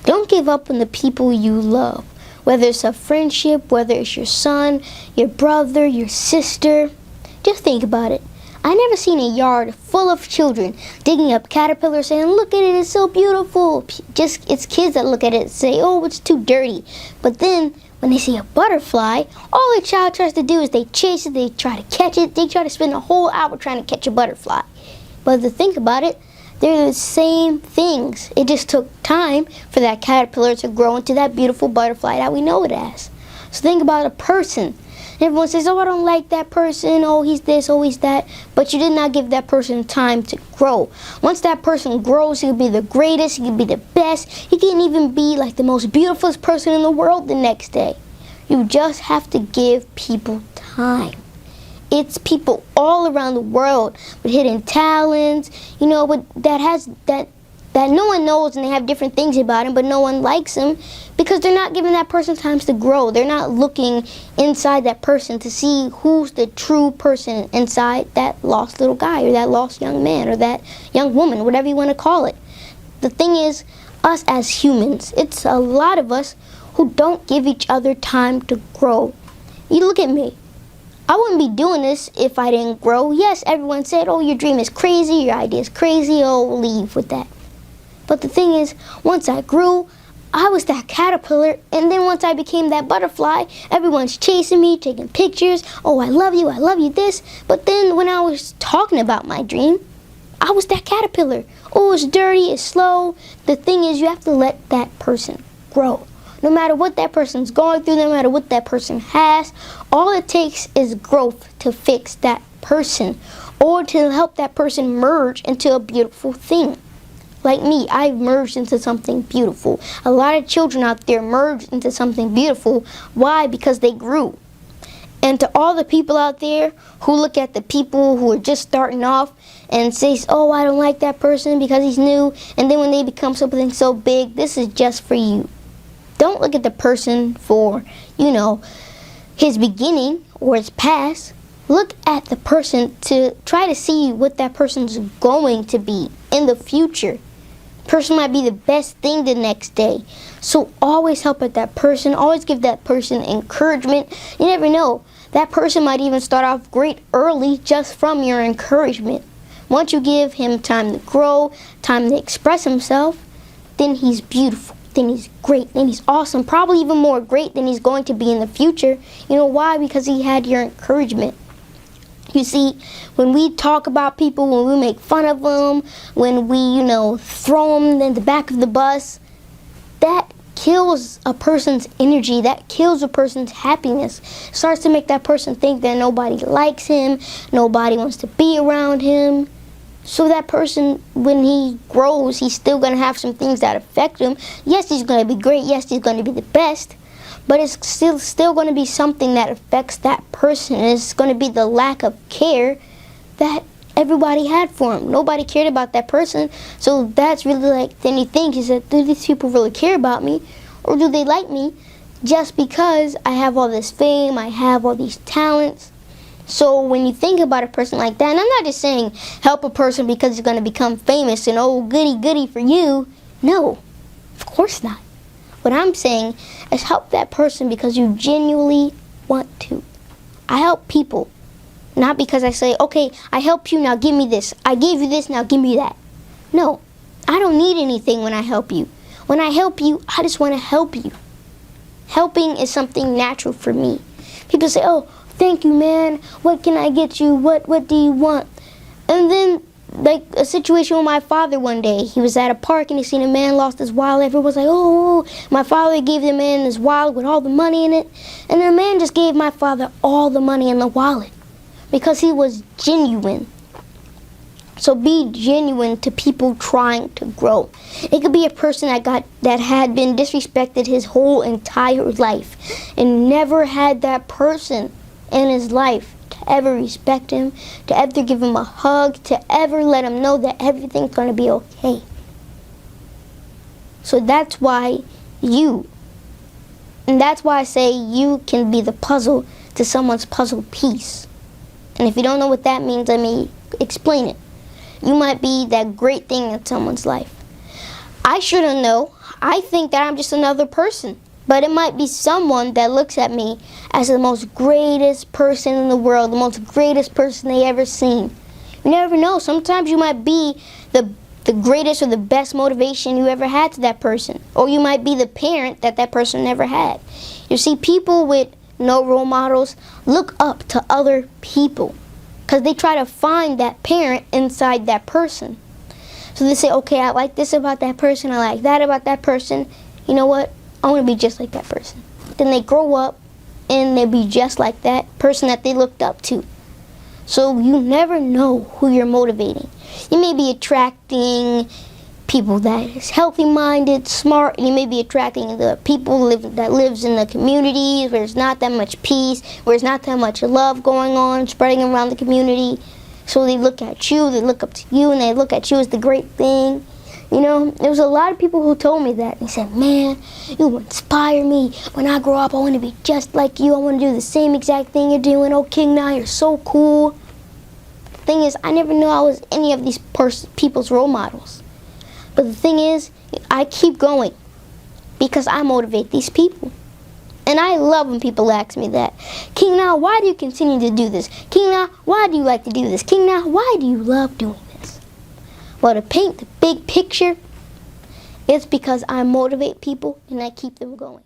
Don't give up on the people you love. Whether it's a friendship, whether it's your son, your brother, your sister. Just think about it. I never seen a yard full of children digging up caterpillars saying, look at it, it's so beautiful. Just it's kids that look at it and say, oh, it's too dirty. But then when they see a butterfly, all a child tries to do is they chase it, they try to catch it, they try to spend a whole hour trying to catch a butterfly. But to think about it, they're the same things. It just took time for that caterpillar to grow into that beautiful butterfly that we know it as. So think about a person. Everyone says, oh, I don't like that person, oh, he's this, oh, he's that. But you did not give that person time to grow. Once that person grows, he can be the greatest, he can be the best. He can even be like the most beautiful person in the world the next day. You just have to give people time. It's people all around the world with hidden talents, but that no one knows, and they have different things about them, but no one likes them because they're not giving that person time to grow. They're not looking inside that person to see who's the true person inside that lost little guy or that lost young man or that young woman, whatever you want to call it. The thing is, us as humans, it's a lot of us who don't give each other time to grow. You look at me. I wouldn't be doing this if I didn't grow. Yes, everyone said, oh, your dream is crazy, your idea is crazy, oh, we'll leave with that. But the thing is, once I grew, I was that caterpillar, and then once I became that butterfly, everyone's chasing me, taking pictures, oh, I love you, this. But then when I was talking about my dream, I was that caterpillar. Oh, it's dirty, it's slow. The thing is, you have to let that person grow. No matter what that person's going through, no matter what that person has, all it takes is growth to fix that person or to help that person merge into a beautiful thing. Like me, I've merged into something beautiful. A lot of children out there merged into something beautiful. Why? Because they grew. And to all the people out there who look at the people who are just starting off and say, oh, I don't like that person because he's new, and then when they become something so big, this is just for you. Don't look at the person for, his beginning or his past. Look at the person to try to see what that person's going to be in the future. Person might be the best thing the next day. So always help at that person. Always give that person encouragement. You never know. That person might even start off great early just from your encouragement. Once you give him time to grow, time to express himself, then he's beautiful. Then he's great, then he's awesome, probably even more great than he's going to be in the future. You know why? Because he had your encouragement. You see, when we talk about people, when we make fun of them, when we, throw them in the back of the bus, that kills a person's energy, that kills a person's happiness. It starts to make that person think that nobody likes him, nobody wants to be around him. So that person, when he grows, he's still going to have some things that affect him. Yes, he's going to be great. Yes, he's going to be the best. But it's still going to be something that affects that person. And it's going to be the lack of care that everybody had for him. Nobody cared about that person. So that's really then he thinks, he said, do these people really care about me? Or do they like me just because I have all this fame, I have all these talents? So when you think about a person like that, and I'm not just saying help a person because he's going to become famous and oh, goody for you. No, of course not. What I'm saying is help that person because you genuinely want to. I help people, not because I say, okay, I help you, now give me this. I gave you this, now give me that. No, I don't need anything when I help you. When I help you, I just want to help you. Helping is something natural for me. People say, oh, thank you, man. What can I get you? What do you want? And then, like a situation with my father one day. He was at a park and he seen a man lost his wallet. Everyone was like, oh. My father gave the man his wallet with all the money in it. And the man just gave my father all the money in the wallet because he was genuine. So be genuine to people trying to grow. It could be a person that had been disrespected his whole entire life and never had that person in his life to ever respect him, to ever give him a hug, to ever let him know that everything's going to be okay. So that's why that's why I say you can be the puzzle to someone's puzzle piece. And if you don't know what that means, let me explain it. You might be that great thing in someone's life. I shouldn't know. I think that I'm just another person. But it might be someone that looks at me as the most greatest person in the world, the most greatest person they ever seen. You never know. Sometimes you might be the greatest or the best motivation you ever had to that person. Or you might be the parent that that person never had. You see, people with no role models look up to other people because they try to find that parent inside that person. So they say, okay, I like this about that person, I like that about that person. You know what? I want to be just like that person. Then they grow up and they be just like that person that they looked up to. So you never know who you're motivating. You may be attracting people that is healthy-minded, smart, and you may be attracting the people that lives in the communities where there's not that much peace, where there's not that much love going on, spreading around the community. So they look at you, they look up to you, and they look at you as the great thing. You know, there was a lot of people who told me that. They said, man, you inspire me. When I grow up, I want to be just like you. I want to do the same exact thing you're doing. Oh, King Nahh, you're so cool. The thing is, I never knew I was any of these people's role models. But the thing is, I keep going because I motivate these people. And I love when people ask me that. King Nahh, why do you continue to do this? King Nahh, why do you like to do this? King Nahh, why do you love doing this? Well, to paint the big picture, it's because I motivate people and I keep them going.